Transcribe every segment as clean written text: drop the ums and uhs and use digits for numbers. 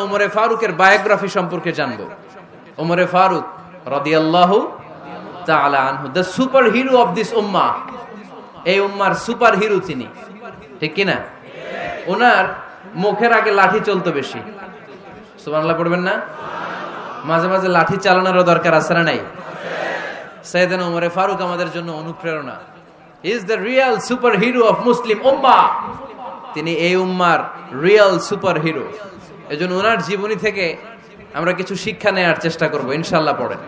ওমরে ফারুকের বায়োগ্রাফি সম্পর্কে জানবো। ওমরে ফারুক রাদিয়াল্লাহু তাআলা আনহু, the super hero of this উম্মাহ। এই উম্মার সুপার হিরো তিনি, ঠিক কিনা? ওনার মুখের আগে লাঠি চলতো বেশি। সুবহানাল্লাহ পড়বেন না? মাঝে মাঝে লাঠি চালানোরও দরকার আছে না নাই? সাইয়েদনা ওমরে ফারুক আমাদের জন্য অনুপ্রেরণা। He is the real super hero of Muslim উম্মাহ। তিনি এই উম্মার রিয়েল সুপার হিরো। এজন্য ওনার জীবনী থেকে আমরা কিছু শিক্ষা নেওয়ার চেষ্টা করব ইনশাআল্লাহ। পড়েন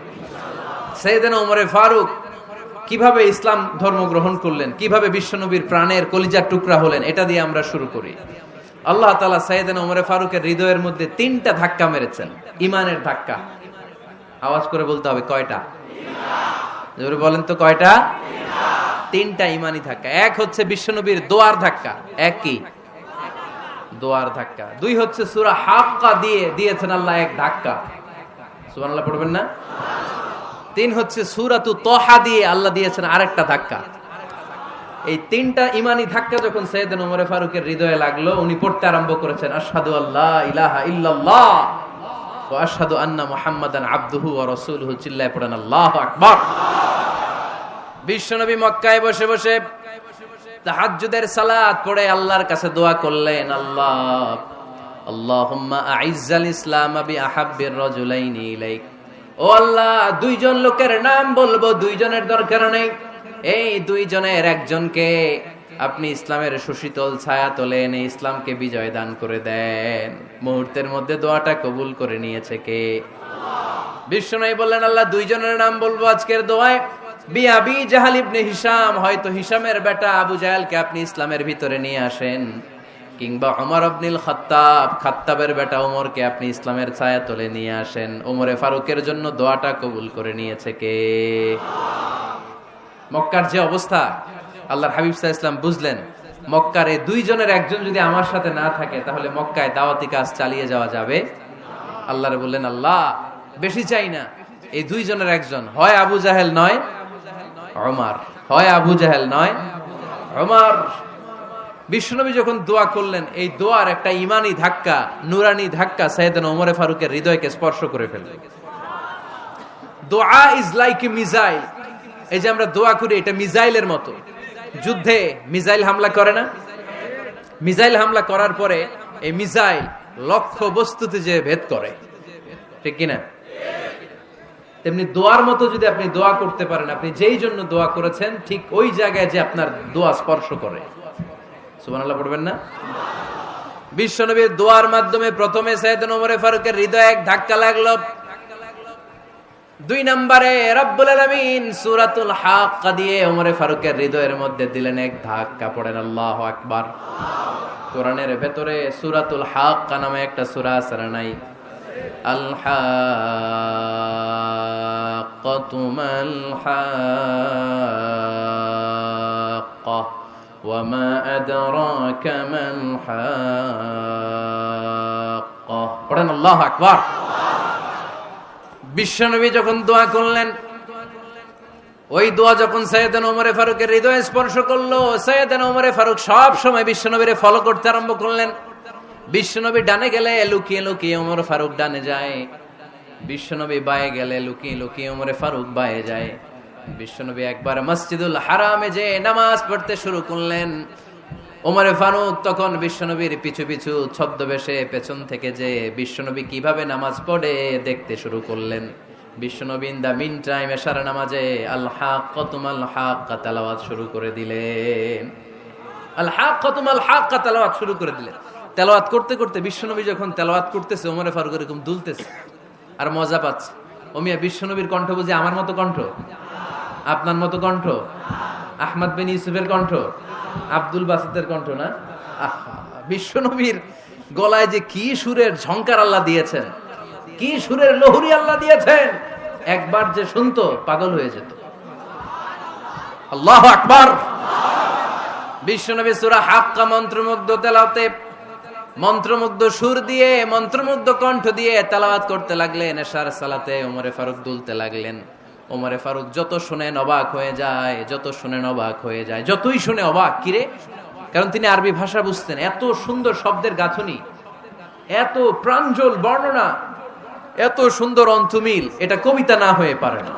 সাইয়েদনা ওমরে ফারুক কিভাবে ইসলাম ধর্ম গ্রহণ করলেন, কিভাবে বিশ্বনবীর প্রাণের কলিজার টুকরা হলেন, এটা দিয়ে আমরা শুরু করি। আল্লাহ তাআলা সাইয়েদনা ওমরে ফারুকের হৃদয়ের মধ্যে 3টা ধাক্কা মেরেছেন, ইমানের ধাক্কা। আওয়াজ করে বলতে হবে কয়টা? জোরে বলেন তো কয়টা? 3টা ইমানি ধাক্কা। এক হচ্ছে বিশ্বনবীর দোয়ার ধাক্কা। এক কি? দোয়ার ধাক্কা। 2 হচ্ছে সূরা হাক্কা দিয়ে দিয়েছেন আল্লাহ এক ধাক্কা। সুবহানাল্লাহ পড়বেন না? 3 হচ্ছে সূরাতু তাহা দিয়ে আল্লাহ দিয়েছেন আরেকটা ধাক্কা। এই 3টা ইমানি ধাক্কা যখন সাইয়েদনা ওমর ফারুকের হৃদয়ে লাগলো, উনি পড়তে আরম্ভ করেছেন আশহাদু আল্লা ইলাহা ইল্লাল্লাহ ওয়া আশহাদু আন্না মুহাম্মাদান আবদুহু ওয়া রাসূলুহু। চিল্লায়ে পড়েন আল্লাহু আকবার। বিশ্বনবী মক্কায় বসে বসে তাহাজ্জুদের সালাত পড়ে আল্লাহর কাছে দোয়া করলেন, আল্লাহুম্মা আইজ্জাল ইসলাম বিআহাব্বির রাজুলাইনি ইলাইক। ও আল্লাহ, 2 জন লোকের নাম বলবো, 2 জনের দরকার নেই। এই 2 জনের একজনকে আপনি ইসলামের সুশীতল ছায়া তলে এনে ইসলামকে বিজয় দান করে দেন। মুহূর্তের মধ্যে দোয়াটা কবুল করে নিয়েছে কে? বিশ্বনবী বললেন, আল্লাহ 2 জনের নাম বলবো আজকের দোয়ায়। আবি জাহাল ইবনে হিশাম, হয়তো হিশামের বেটা আবু জাহেলকে আপনি ইসলামের ভিতরে নিয়ে আসেন, কিংবা ওমর ইবনুল খাত্তাব, খাত্তাবের বেটা ওমরকে আপনি ইসলামের ছায়া তলে নিয়ে আসেন। ওমরে ফারুকের জন্য দোয়াটা কবুল করে নিয়েছে কে? মক্কার যে অবস্থা, আল্লাহর হাবিব সাল্লাল্লাহু আলাইহি ওয়াসাল্লাম বুঝলেন মক্কার এই 2 জনের একজন যদি আমার সাথে না থাকে তাহলে মক্কায় দাওয়াতি কাজ চালিয়ে যাওয়া যাবে। আল্লাহরে বললেন, আল্লাহ বেশি চাই না, এই 2 জনের একজন, হয় আবু জাহেল নয় ওমর, হয় আবু জাহেল নয় ওমর। বিশ্বনবী যখন দোয়া করলেন, এই দোয়ার একটা ইমানি ধাক্কা, নুরানি ধাক্কা সাইয়েদনা ওমরে ফারুকের হৃদয়কে স্পর্শ করে ফেলল। দোয়া ইজ লাইক এ মিসাইল। এই যে আমরা দোয়া করি, এটা মিসাইলের মতো। যুদ্ধে মিসাইল হামলা করে না? মিসাইল হামলা করার পরে এই মিসাইল লক্ষ্য বস্তুতে যে ভেদ করে, ঠিক কিনা? তেমনি দোয়ার মতো যদি আপনি দোয়া করতে পারেন, আপনি যেই জন্য দোয়া করেছেন ঠিক ওই জায়গায় যে আপনার দোয়া স্পর্শ করে। সুবহানাল্লাহ পড়বেন না? বিশ্বনবীর দোয়ার মাধ্যমে প্রথমে সাইয়েদনা ওমর ফারুকের হৃদয়ে এক ধাক্কা লাগলো। 2 নম্বরে রব্বুল আলামিন সূরাতুল হাক্কা দিয়ে ওমর ফারুকের হৃদয়ের মধ্যে দিলেন এক ধাক্কা। পড়েন আল্লাহু আকবার। কোরআনের ভেতরে সূরাতুল হাক্কা নামে একটা সূরা আছে না নাই? আল হাক্কাতু মাল হাক্কা ওয়া মা আদরাকা মাল হাক্কা। পড়েন আল্লাহু আকবার। বিশ্বনবী যখন দোয়া করলেন, ওই দোয়া যখন সাইয়েদনা ওমর ফারুকের হৃদয়ে স্পর্শ করলো, সাইয়েদনা ওমর ফারুক সব সময় বিশ্বনবীরে ফলো করতে আরম্ভ করলেন। বিশ্বনবী ডানে গেলে লুকিয়ে লুকিয়ে ওমর ফারুক ডানে যায়, বিশ্বনবী বায়ে গেলে লুকিয়ে লুকিয়ে ওমর ফারুক বায়ে যায়। বিশ্বনবী একবার মসজিদুল হারামে যে নামাজ পড়তে শুরু করলেন, ওমর ফারুক তখন বিশ্বনবীর পিছু পিছু ছদ্মবেশে পেছন থেকে যে বিশ্বনবী কিভাবে নামাজ পড়ে দেখতে শুরু করলেন। বিশ্বনবী ইন দা মিন টাইম এশার নামাজে আল হাক্কাতু মাল হাক্কা তেলাওয়াত শুরু করে দিলেন। আল হাক্কাতু মাল হাক্কা তেলাওয়াত শুরু করে দিলেন। তেলাওয়াত করতে করতে বিশ্বনবী যখন তেলাওয়াত করতেছে, ওমর ফারুক এরকম দুলতেছে আর মজা পাচ্ছে। ও মিয়া, বিশ্বনবীর কণ্ঠ বুঝি আমার মতো কণ্ঠ, আপনার মতো কণ্ঠ, আহমদ বিন ইউসুফের কণ্ঠ, আব্দুল বাসিতের কণ্ঠ না? বিশ্বনবীর গলায় যে কি সুরের ঝংকার আল্লাহ দিয়েছেন, কি সুরের লহরী আল্লাহ দিয়েছেন, একবার যে শুনতো পাগল হয়ে যেত। আল্লাহু আকবার। বিশ্বনবী সূরা হাক্কা মন্ত্রমুগ্ধ তেলাওয়াতে, মন্ত্রমুগ্ধ সুর দিয়ে, মন্ত্রমুগ্ধ কণ্ঠ দিয়ে তেলাওয়াত করতে লাগলেন। এশার সালাতে ওমর ফারুক দুলতে লাগলেন। ওমর ফারুক যত শুনেন অবাক হয়ে যায়, যত শুনেন অবাক হয়ে যায়, যতই শুনে অবাক। কিরে? কারণ তিনি আরবি ভাষা বুঝতেন, এত সুন্দর শব্দের গাঁথনি, এত প্রাঞ্জল বর্ণনা, এত সুন্দর অন্তমিল, এটা কবিতা না হয়ে পারে না।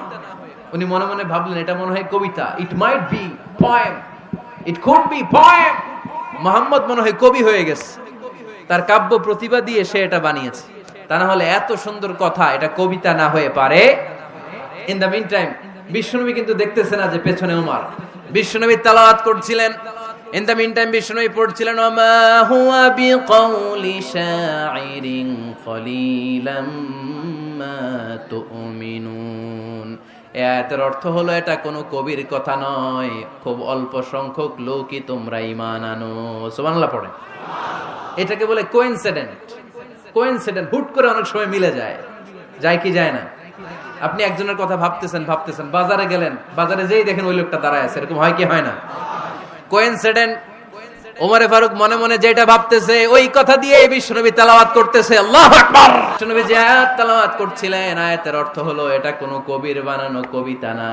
উনি মনে মনে ভাবলেন এটা মনে হয় কবিতা, it might be poem, it could be poem. Muhammad মনে হয় কবি হয়ে গেছে, তার কাব্য প্রতিভা দিয়ে সে এটা বানিয়েছে। তা না হলে এত সুন্দর কথা, এটা কবিতা না হয়ে পারে। ইন দ্য মিন টাইম বিশ্বনবী কিন্তু দেখতেছে না যে পেছনে ওমর। বিশ্বনবী তেলাওয়াত করছিলেন, ইন দ্য মিন টাইম বিশ্বনবী পড়ছিলেন ওমা হুয়া বিকাউলি শাইরিন কলিলাম মা তুমিনুন। এই আয়াতের অর্থ হলো এটা কোনো কবির কথা নয়, খুব অল্প সংখ্যক লোকই তোমরা ঈমান আনো। সুবহানাল্লাহ পড়ে। এটাকে বলে কোইন্সিডেন্ট। কোইন্সিডেন্ট হুট করে অনেক সময় মিলে যায়, যায় কি যায় না? আপনি একজনের কথা ভাবতেছেন, বাজারে গেলেন, বাজারে যেই দেখেন ওই লোকটা দাঁড়ায় আছে, এরকম হয় কি হয় না? কোইন্সিডেন্ট। ওমরে ফারুক মনে মনে যেটা ভাবতেছে ওই কথা দিয়ে বিশ্বনবী তেলাওয়াত করতেছে, আল্লাহু আকবার। বিশ্বনবী যে আয়াত তেলাওয়াত করছিলেন, আয়াতের অর্থ হলো এটা কোনো কবির বানানো কবিতা না,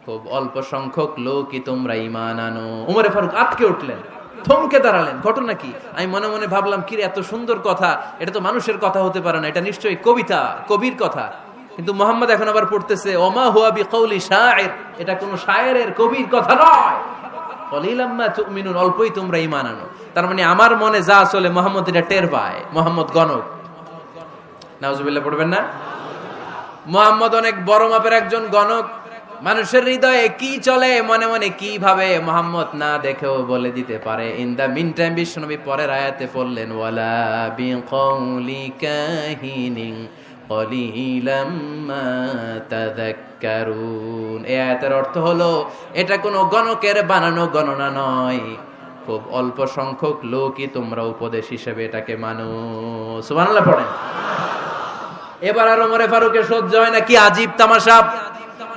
খুব অল্প সংখ্যক লোকই তোমরা ঈমান আনো। ওমরে ফারুক আটকে উঠলেন, থমকে দাঁড়ালেন। ঘটনা কি? আমি মনে মনে ভাবলাম, কি রে এত সুন্দর কথা, এটা তো মানুষের কথা হতে পারে না, এটা নিশ্চয়ই কবিতা, কবির কথা। কিন্তু মুহাম্মদ এখন আবার পড়তেছে ওমা হুয়া বিকাউলি শাইর, এটা কোনো শায়েরের, কবির কথা নয়। কলিলাম মা তুমিনুন, অল্পই তোমরা ঈমান আনো। তার মানে আমার মনে যা চলে মুহাম্মদ এটা টের পায়। মুহাম্মদ গণক। নাউজুবিল্লাহ পড়বেন না? মুহাম্মদ অনেক বড় মাপের একজন গণক। মানুষের হৃদয়ে কি চলে, মনে মনে কি ভাবে, মুহাম্মদ না দেখেও বলে দিতে পারে। ইন দা মিন টাইম বিশ্বনবী পরের আয়াতে পড়লেন ওয়ালা বিকাউলি কাহিনিন কলিলাম মা তাযাক্কারুন। এই আয়াতের অর্থ হলো এটা কোনো গণকের বানানো গণনা নয়, খুব অল্প সংখ্যক লোকই তোমরা উপদেশ হিসেবে এটাকে মানো। সুবহানাল্লাহ পড়েন। এবার আর ওমরে ফারুকের সহ্য হয় না, কি আজীব তামাশা।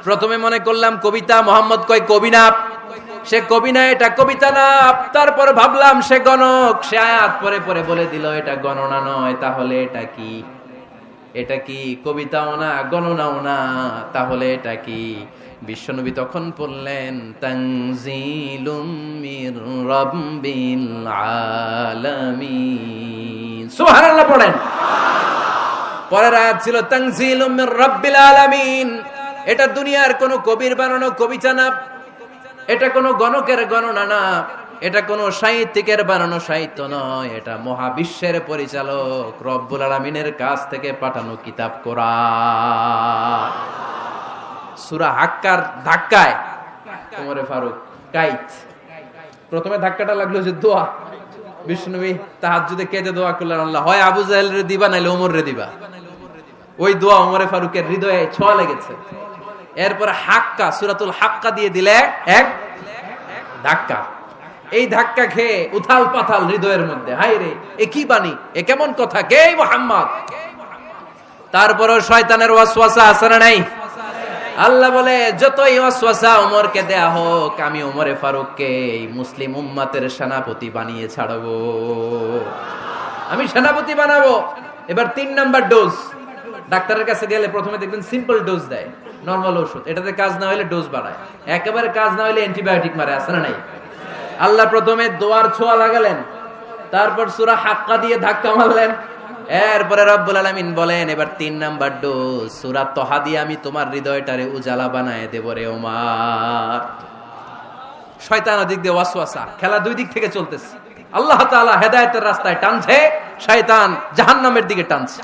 প্রথমে মনে করলাম কবিতা, মুহাম্মদ কয় কবি না, সে কবি না, এটা কবিতা না। তারপর ভাবলাম সে গণক, সে আয়াত পরে পরে বলে দিল এটা গণনা নয়, তাহলে এটা কি? এটা কি কবিতাও না, গণনাও না, তাহলে এটা কি? বিশ্বনবী তখন পড়লেন তানজিলুম মির রাব্বিল আলামিন। সুবহানাল্লাহ পড়েন। পরের আয়াত ছিল তানজিলুম মির রাব্বিল আলামিন। এটা দুনিয়ার কোনো কবির বানানো কবিতা না, এটা কোনো গণকের গণনা না, এটা কোনো সাহিত্যিকের বানানো সাহিত্য নয়, এটা মহাবিশ্বের পরিচালক রব্বুল আলামিনের কাছ থেকে পাঠানো কিতাব কোরআন। সূরা হাক্কার ধাক্কায় ওমরে ফারুক কাইত। প্রথমে ধাক্কাটা লাগলো যে দোয়া। বিশ্বনবী তাহাজ্জুদে কেঁদে দোয়া করলেন, আল্লাহ হয় আবু জাহেল রে দিবা, নাইলে ওমর রে দিবা। ওই দোয়া ওমরে ফারুকের হৃদয়ে ছোঁয়া লেগেছে। এরপরে হাক্কা, সূরাতুল হাক্কা দিয়ে দিলে এক ধাক্কা। এই ধাক্কা খেয়ে উথাল পাথাল হৃদয়ের মধ্যে, হায় রে এ কি বাণী, এ কেমন কথা, কে মুহাম্মদ? তারপরও শয়তানের ওয়াসওয়াসা আছে না নাই? আল্লাহ বলে যতই ওয়াসওয়াসা ওমরকে দেয়া হোক, আমি ওমরে ফারুককে এই মুসলিম উম্মতের সেনাপতি বানিয়ে ছাড়বো, আমি সেনাপতি বানাবো। এবার 3 নাম্বার ডোজ। ডাক্তারের কাছে গেলে প্রথমে দেখবেন সিম্পল ডোজ দেয়, নরমাল ওষুধ, এটাতে কাজ না হলে ডোজ বাড়ায়, একেবারে কাজ না হলে অ্যান্টিবায়োটিক মারে, আছে না নাই? আল্লাহ প্রথমে দোয়ার ছোঁয়া লাগালেন, তারপর সূরা হাক্কা দিয়ে ধাক্কা মারলেন, এরপরে রব্বুল আলামিন বলেন এবার 3 নাম্বার ডোজ সূরা তহা দিয়ে আমি তোমার হৃদয়টারে উজালা বানায় দেব রে ওমর। শয়তান ওদিক দিয়ে ওয়াসওয়াসা, খেলা দুই দিক থেকে চলতেছে। আল্লাহ তাআলা হেদায়েতের রাস্তায় টানছে, শয়তান জাহান্নামের দিকে টানছে।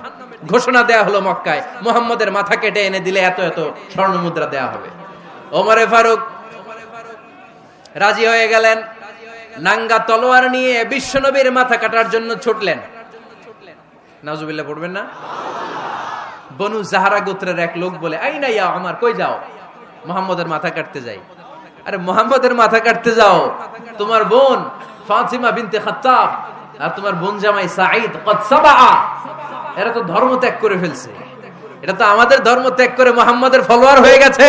ঘোষণা দেয়া হলো মক্কায়, মুহাম্মদের মাথা কেটে এনে দিলে এত এত স্বর্ণ মুদ্রা দেয়া হবে। ওমরে ফারুক রাজি হয়ে গেলেন, নাঙ্গা তলোয়ার নিয়ে বিশ্বনবীর মাথা কাটার জন্য ছুটলেন। নাউজুবিল্লাহ পড়বেন না? বনু জাহরা গোত্রের এক লোক বলে, আইনা ইয়া ওমর, কই যাও? মুহাম্মদের মাথা কাটতে যাই। আরে মুহাম্মদের মাথা কাটতে যাও? তোমার বোন ফাতিমা বিনতে খাত্তাব আর তোমার বোন জামাই সাঈদ কদ সাবা, এরা তো ধর্ম ত্যাগ করে ফেলছে, এটা তো আমাদের ধর্ম ত্যাগ করে মুহাম্মদের ফলোয়ার হয়ে গেছে।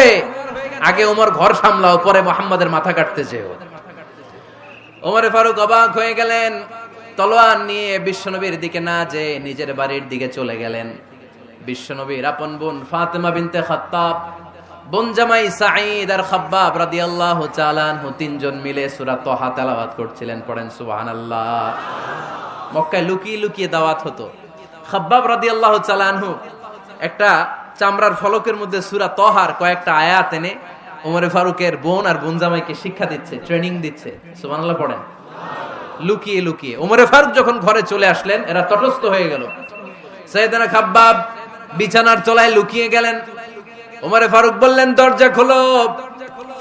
আগে ওমর ঘর সামলাও, পরে মুহাম্মদের মাথা কাটতে যেও। ওমরে ফারুক অবাক হয়ে গেলেন, তলোয়ার নিয়ে বিশ্বনবীর দিকে না যে নিজের বাড়ির দিকে চলে গেলেন। বিশ্বনবীর আপন বোন ফাতিমা বিনতে খাত্তাব, বোন জামাই সাঈদ আর খাব্বাব রাদিয়াল্লাহু তাআলা আনহু, 3 জন মিলে সূরা তহা তেলাওয়াত করছিলেন। পড়েন সুবহানাল্লাহ। মক্কায় লুকিয়ে লুকিয়ে দাওয়াত হতো। খাব্বাব রাদিয়াল্লাহু তাআলা আনহু একটা চামড়ার ফলকের মধ্যে সূরা তহার কয়েকটা আয়াত এনে ওমরে ফারুকের বোন আর বোন জামাইকে শিক্ষা দিচ্ছে, ট্রেনিং দিচ্ছে। সুবহানাল্লাহ পড়েন। লুকিয়ে লুকিয়ে ওমরে ফারুক যখন ঘরে চলে আসলেন, এরা তটস্থ হয়ে গেল। সাইয়েদনা খাব্বাব বিছানার তলায় লুকিয়ে গেলেন। ওমরে ফারুক বললেন, দরজা খোলো।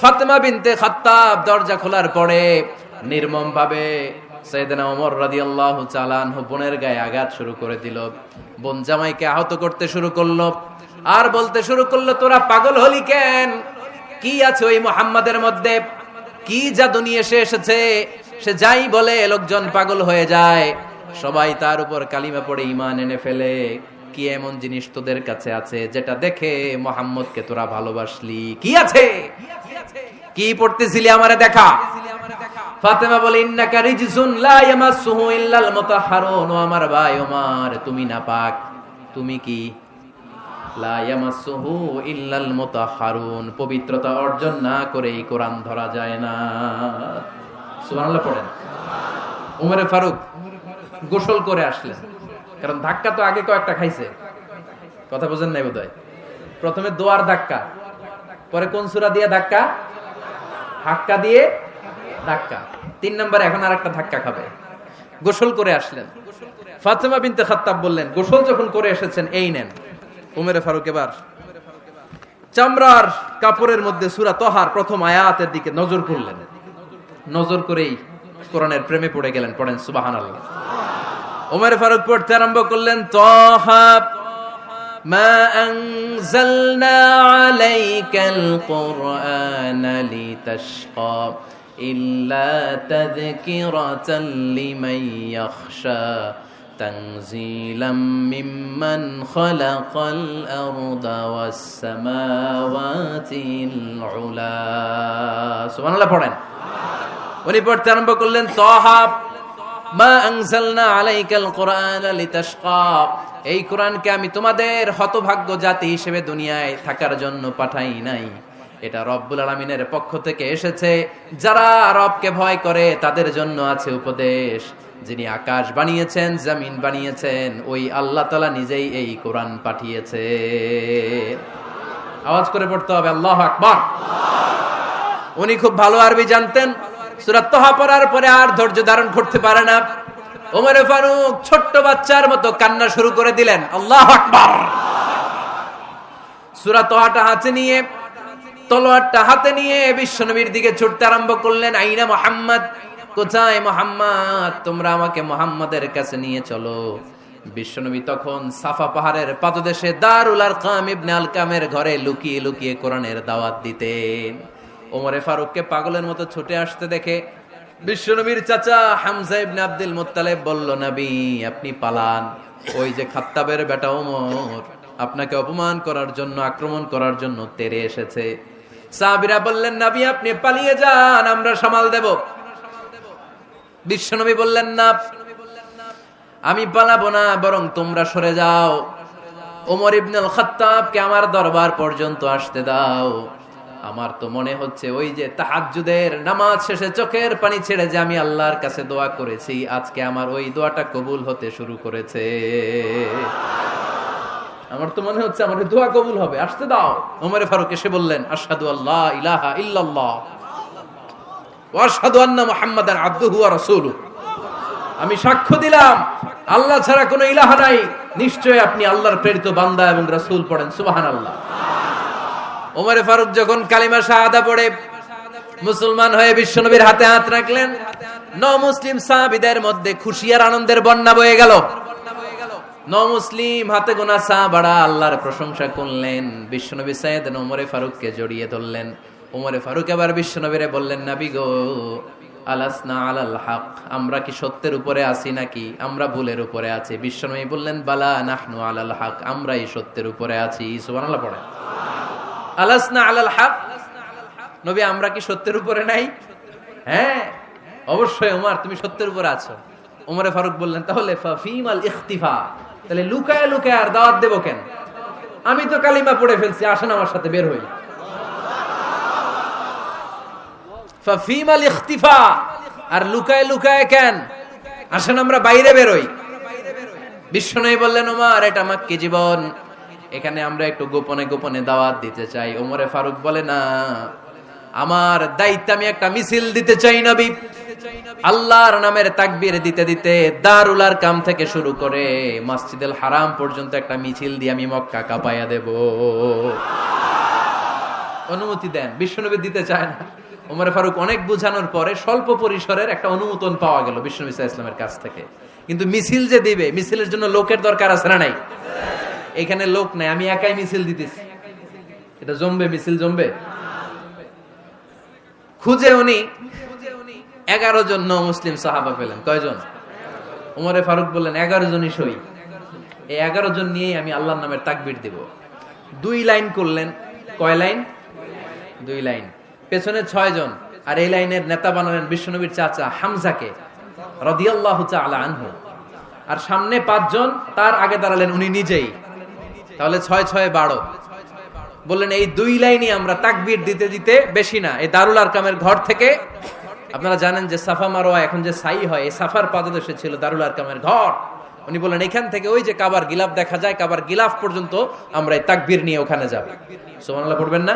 ফাতেমা বিনতে খাত্তাব দরজা খোলার পরে নির্মম ভাবে সাইয়েদনা ওমর রাদিয়াল্লাহু তাআলা আনহু বোনের গায়ে আঘাত শুরু করে দিল। বোন জামাইকে আহত করতে শুরু করলো আর বলতে শুরু করলো, তোরা পাগল হলি কেন? কি আছে ওই মুহাম্মাদের মধ্যে? কি জাদু নিয়ে এসেছে? সে যাই বলে লোকজন পাগল হয়ে যায়, সবাই তার উপর কালিমা পড়ে ঈমান এনে ফেলে। কি এমন জিনিস তোদের কাছে আছে যেটা দেখে মুহাম্মদকে তোরা ভালোবাসলি? কি আছে? কি পড়তেছিলি আমারে দেখা। ফাতেমা বলে, ইন্নাকা রিজসুন লা ইয়ামাসসুহু ইল্লাল মুতাহহারুন। ও আমার ভাই ওমর, তুমি নাপাক। তুমি কি? লা ইয়ামাসসুহু ইল্লাল মুতাহহারুন, পবিত্রতা অর্জন না করে এই কোরআন ধরা যায় না। সুবহানাল্লাহ পড়েন। ওমরে ফারুক গোসল করে আসলেন, কারণ ধাক্কা তো আগে কয়েকটা খাইছে। কথা বুঝেন নাই বোধহয়। প্রথমে দোয়ার ধাক্কা, পরে কোন সূরা দিয়ে ধাক্কা? হাক্কা দিয়ে ধাক্কা। 3 নম্বরে এখন আরেকটা ধাক্কা খাবে। গোসল করে আসলেন। ফাতেমা বিনতে খাত্তাব বললেন, গোসল যখন করে এসেছেন, এই নেন। ওমরে ফারুক এবার চামড়ার কাপড়ের মধ্যে সূরা তহার প্রথম আয়াতের দিকে নজর করলেন। নজর করেই কোরআনের প্রেমে পড়ে গেলেন। পড়েন সুবহানাল্লাহ। ওমরে ফারুক পড়তে আরম্ভ করলেন, তহা মা আনজালনা আলাইকাল কুরআনা লিতাশকা ইল্লা তাযকিরাতাল লিমান ইয়াখশা তানজিলাম মিম্মান খালাকাল আরদা ওয়াস সামাওয়াতিল উলা। সুবহানাল্লাহ পড়েন। উনি পড়তে আরম্ভ করলেন, তহা মা আনজালনা আলাইকাল কুরআনা লিতাশকা, এই কোরআনকে আমি তোমাদের হতভাগ্য জাতি হিসেবে দুনিয়ায় থাকার জন্য পাঠাই নাই। এটা রব্বুল আলামিনের পক্ষ থেকে এসেছে। যারা রবকে ভয় করে তাদের জন্য আছে উপদেশ। যিনি আকাশ বানিয়েছেন, জমিন বানিয়েছেন, ওই আল্লাহ তাআলা নিজেই এই কোরআন পাঠিয়েছে। আওয়াজ করে পড়তে হবে, আল্লাহু আকবার। উনি খুব ভালো আরবি জানতেন। সূরা তহা পড়ার পরে আর ধৈর্য ধারণ করতে পারে না। ওমরে ফারুক ছোট্ট বাচ্চার মতো কান্না শুরু করে দিলেন। আল্লাহু আকবার। সূরা তহাটা হাতে নিয়ে, তলোয়ারটা হাতে নিয়ে বিশ্বনবীর দিকে ছুটতে আরম্ভ করলেন। আইনা মুহাম্মদ, কোথায় মুহাম্মদ? তোমরা আমাকে মুহাম্মাদের কাছে নিয়ে চলো। বিশ্বনবী তখন সাফা পাহাড়ের পাদদেশে দারুল আরকাম ইবনে আলকামের ঘরে লুকিয়ে লুকিয়ে কোরআনের দাওয়াত দিতেন। ওমরে ফারুককে পাগলের মতো ছুটে আসতে দেখে বিশ্বনবীর চাচা হামজা ইবনে আব্দুল মুত্তালিব বলল, নবী আপনি পালান। ওই যে খাত্তাবের বেটা ওমর আপনাকে অপমান করার জন্য, আক্রমণ করার জন্য তেরে এসেছে। সাহাবীরা বললেন, নবী আপনি পালিয়ে যান, আমরা সামাল দেব। বিশ্বনবী বললেন, না, আমি পালাবো না, বরং তোমরা সরে যাও। ওমর ইবনুল খাত্তাবকে আমার দরবার পর্যন্ত আসতে দাও। আমার তো মনে হচ্ছে ওই যে তাহাজ্জুদের নামাজ শেষে চোখের পানি ছেড়ে যে আমি আল্লাহর কাছে দোয়া করেছি, আজকে আমার ওই দোয়াটা কবুল হতে শুরু করেছে। আমার তো মনে হচ্ছে আমার দোয়া কবুল হবে, আসতে দাও। ওমর ফারুক এসে বললেন, আশহাদু আল্লা ইলাহা ইল্লাল্লাহ ওয়া আশহাদু আন্না মুহাম্মাদান আবদুহু ওয়া রাসূলুহু। আমি সাক্ষ্য দিলাম আল্লাহ ছাড়া কোনো ইলাহ নাই, নিশ্চয় আপনি আল্লাহর প্রেরিত বান্দা এবং রাসূল। পড়েন সুবহানাল্লাহ। ওমর ফারুক যখন কালিমা শাহাদা পড়ে মুসলমান হয়ে বিশ্বনবীর হাতে হাত রাখলেন, মুসলিম সাহাবীদের মধ্যে খুশি আর আনন্দের বন্যা বয়ে গেল। মুসলিম হাতে গোনা সাহাবারা আল্লাহর প্রশংসা করলেন। বিশ্বনবী সাইয়েদনা ওমর ফারুককে জড়িয়ে ধরলেন। ওমর ফারুক এবার বিশ্বনবীরে বললেন, নবী গো, আলাসনা আলাল হক, আমরা কি সত্যের উপরে আছি নাকি আমরা ভুলের উপরে আছি? বিশ্বনবী বললেন, বালা নাহনু আলাল হক, আমরাই সত্যের উপরে আছি। সুবহানাল্লাহ পড়ে। আলাসনা আলাল হক, নবী আমরা কি সত্যের উপরে নাই? হ্যাঁ অবশ্যই ওমর, তুমি সত্যের উপরে আছো। ওমরে ফারুক বললেন, তাহলে ফাফিমাল ইখতিফা, তাহলে লুকায় লুকায় আর দাওয়াত দেব কেন? আমি তো কালিমা পড়ে ফেলছি, আসেন আমার সাথে বের হই। ফাফিমাল ইখতিফা, আর লুকায় লুকায় কেন? আসেন আমরা বাইরে বেরোই। বিশ্বনবী বললেন, ওমর এটা মাক্কি জীবন, এখানে আমরা একটু গোপনে গোপনে দাওয়াত দিতে চাই। ওমরে ফারুক বলে, না, আমার দায়িত্ব, আমি একটা মিছিল দিতে চাই নবী। আল্লাহর নামের তাকবীর দিতে দিতে দারুল আরকাম থেকে শুরু করে মসজিদুল হারাম পর্যন্ত একটা মিছিল দিয়ে আমি মক্কা কাঁপাইয়া দেব। অনুমতি দেন। বিশ্বনবী দিতে চায় না। ওমর ফারুক অনেক বুঝানোর পরে স্বল্প পরিসরের একটা অনুমোদন পাওয়া গেল বিশ্বনবী সাল্লাল্লাহু আলাইহি ওয়াসাল্লামের কাছ থেকে। কিন্তু মিছিল যে দিবে, মিছিলের জন্য লোকের দরকার আছে না নাই? এখানে লোক নাই, আমি একাই মিছিল দিতেছি। এটা জমবে? মিছিল জমবে? খুঁজে উনি 11 জন মুসলিম সাহাবা পেলেন। কয়জন? ওমরে ফারুক বললেন 11 জনই সই। এই 11 জন নিয়েই আমি আল্লাহর নামের তাকবীর দিব। 2 লাইন করলেন। কয় লাইন? 2 লাইন। পেছনে 6 জন, আর এই লাইনের নেতা বানালেন বিশ্বনবীর চাচা হামজাকে রাদিয়াল্লাহু তাআলা আনহু। আর সামনে 5 জন, তার আগে দাঁড়ালেন উনি নিজেই। তাহলে 6 6 12। বললেন এই 2 লাইনই আমরা তাকবীর দিতে দিতে, বেশি না, এই দারুল আরকামের ঘর থেকে, আপনারা জানেন যে সাফা মারওয়া এখন যে সাই হয়, এই সাফার পাদদেশে ছিল দারুল আরকামের ঘর। উনি বললেন এখান থেকে ওই যে কাবার গিলাফ দেখা যায়, কাবার গিলাফ পর্যন্ত আমরা এই তাকবীর নিয়ে ওখানে যাব। সুবহানাল্লাহ পড়বেন না?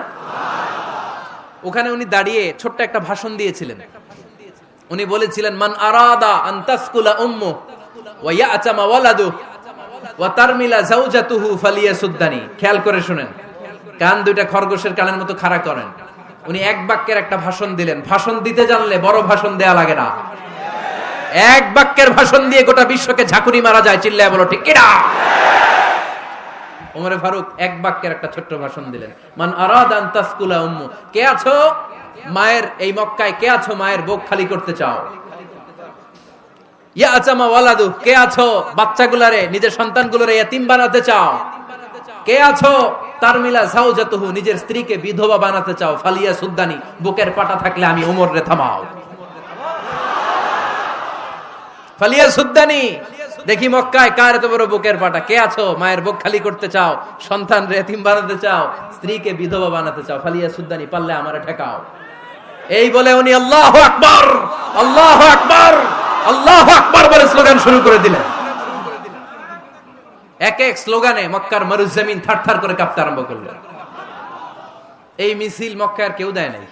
ওখানে উনি দাঁড়িয়ে ছোট্ট একটা ভাষণ দিয়েছিলেন। উনি বলেছিলেন, মান আরাদা আন তাসকুলা উম্মু ওয়া ইয়াতামা ওয়ালাদু ওয়া তারমিলা যাওজাতুহু ফালিয়াসুদ্দানি। খেয়াল করে শুনেন, কান দুইটা খরগোশের কানের মতো খাড়া করেন। উনি এক বাক্যের একটা ভাষণ দিলেন। ভাষণ দিতে জানলে বড় ভাষণ দেয়া লাগে না। এক বাক্যের ভাষণ দিয়ে গোটা বিশ্বকে ঝাঁকুনি মারা যায়। চিল্লায় বলো ঠিক কিনা? ওমরে ফারুক এক বাক্যের একটা ছোট্ট ভাষণ দিলেন। মান আরাদা আন তাসকুলা উম্মু, কে আছো মায়ের এই মক্কায়, কে আছো মায়ের বুক খালি করতে চাও? ইয়া আচামা ওয়ালাদু, কে আছো বাচ্চাগুলারে, নিজের সন্তানগুলোরে ইয়াতিম বানাতে চাও? কে আছো তারমিলা যাওজাতুহু, নিজের স্ত্রীকে বিধবা বানাতে চাও? ফালিয়া সুদ্দানি, বুকের পাটা থাকলে আমি ওমর রে থামাও। ফালিয়া সুদ্দানি, দেখি মক্কায় কার এত বড় বুকের পাটা। কে আছো মায়ের বুক খালি করতে চাও, সন্তান রে এতিম বানাতে চাও, স্ত্রীকে বিধবা বানাতে চাও? ফালিয়া সুদ্দানি, পারলে আমারে ঠেকাও। এই বলে উনি আল্লাহু আকবার, আল্লাহু আকবার, আল্লাহু আকবার বলে স্লোগান শুরু করে দিলেন। এক এক স্লোগানে মক্কার মরুজমিন থারথার করে কাঁপতে আরম্ভ করল। এই মিছিল মক্কার কেউ দেয় নাই।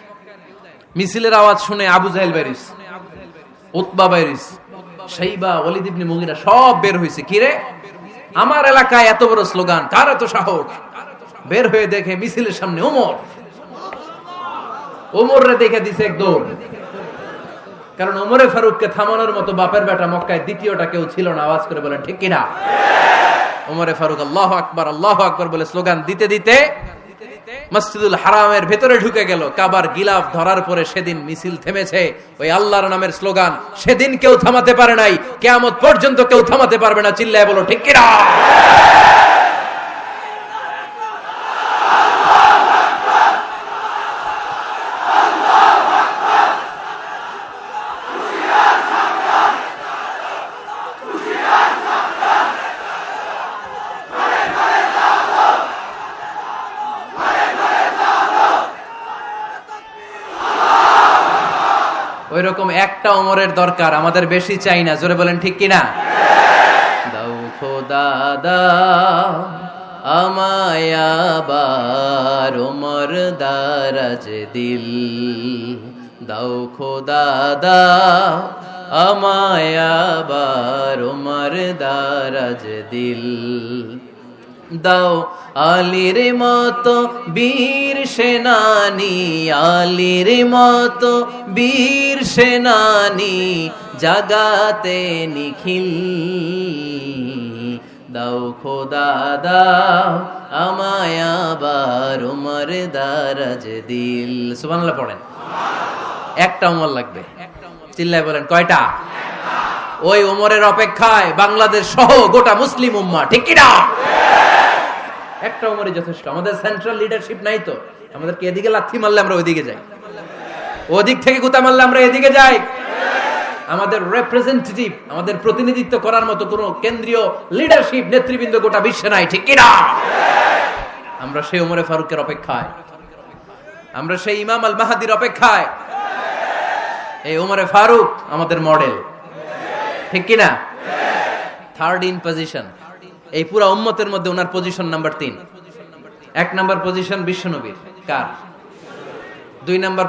মিছিলের আওয়াজ শুনে আবু জাহেল বাইরিস, উতবা বাইরিস, শাইবা, ওয়ালিদ ইবনে মুগিরা সব বের হয়েছে। কিরে, আমার এলাকায় এত বড় স্লোগান, কার এত সাহস? বের হয়ে দেখে মিছিলের সামনে ওমর। ওমর রে দেখে দিছে এক দৌড়। কারণ ওমরে ফারুককে থামানোর মতো বাপের বেটা মক্কায় দ্বিতীয়টা কেউ ছিল না। আওয়াজ করে বলেন ঠিক কিনা? ওমরে ফারুক আল্লাহু আকবার, আল্লাহু আকবার বলে স্লোগান দিতে দিতে মসজিদুল হারামের ভেতরে ঢুকে গেল। কাবার গিলাফ ধরার পরে সেদিন মিছিল থেমেছে। ওই আল্লাহর নামের স্লোগান সেদিন কেউ থামাতে পারে নাই, কিয়ামত পর্যন্ত কেউ থামাতে পারবে না। চিল্লায় বলো ঠিক কিনা? ওই রকম একটা ওমরের দরকার, আমাদের বেশি চাই না। জোরে বলেন ঠিক কিনা? দাও খোদা দাও আমায় আবার ওমর দারাজ দিল, দাও খোদা দাও আমায় আবার ওমর দারাজ দিল, দাও আলীর মতো বীর সেনানি, আলীর মতো বীর সেনানি জাগাতে নিখিল, দাও খোদা দাও আমায় আবার ওমর দারাজ দিল। সুবহানাল্লাহ পড়েন। একটা ওমর লাগবে। চিল্লায় বলেন কয়টা? ওই ওমরের অপেক্ষায় বাংলাদেশ সহ গোটা মুসলিম উম্মাহ, ঠিক কি না? একটা ওমরই যথেষ্ট। আমাদের সেন্ট্রাল লিডারশিপ নাই তো, আমাদেরকে এদিকে লাথি মারলে আমরা ওইদিকে যাই, ওদিক থেকে গুতা মারলে আমরা এদিকে যাই। আমাদের রিপ্রেজেন্টেটিভ, আমাদের প্রতিনিধিত্ব করার মতো কোন কেন্দ্রীয় লিডারশিপ নেতৃবৃন্দ গোটা বিশ্বে নাই, ঠিক কি না? আমরা সেই ওমরে ফারুকের অপেক্ষায়, আমরা সেই ইমাম আল মাহদির অপেক্ষায়। এই ওমরে ফারুক আমাদের মডেল। ঠিক কিনা? থার্ড ইন পজিশন, এই পুরা উম্মতের মধ্যে ওনার পজিশন নাম্বার 3। 1 নাম্বার পজিশন বিশ্বনবীর, কার? 2 নাম্বার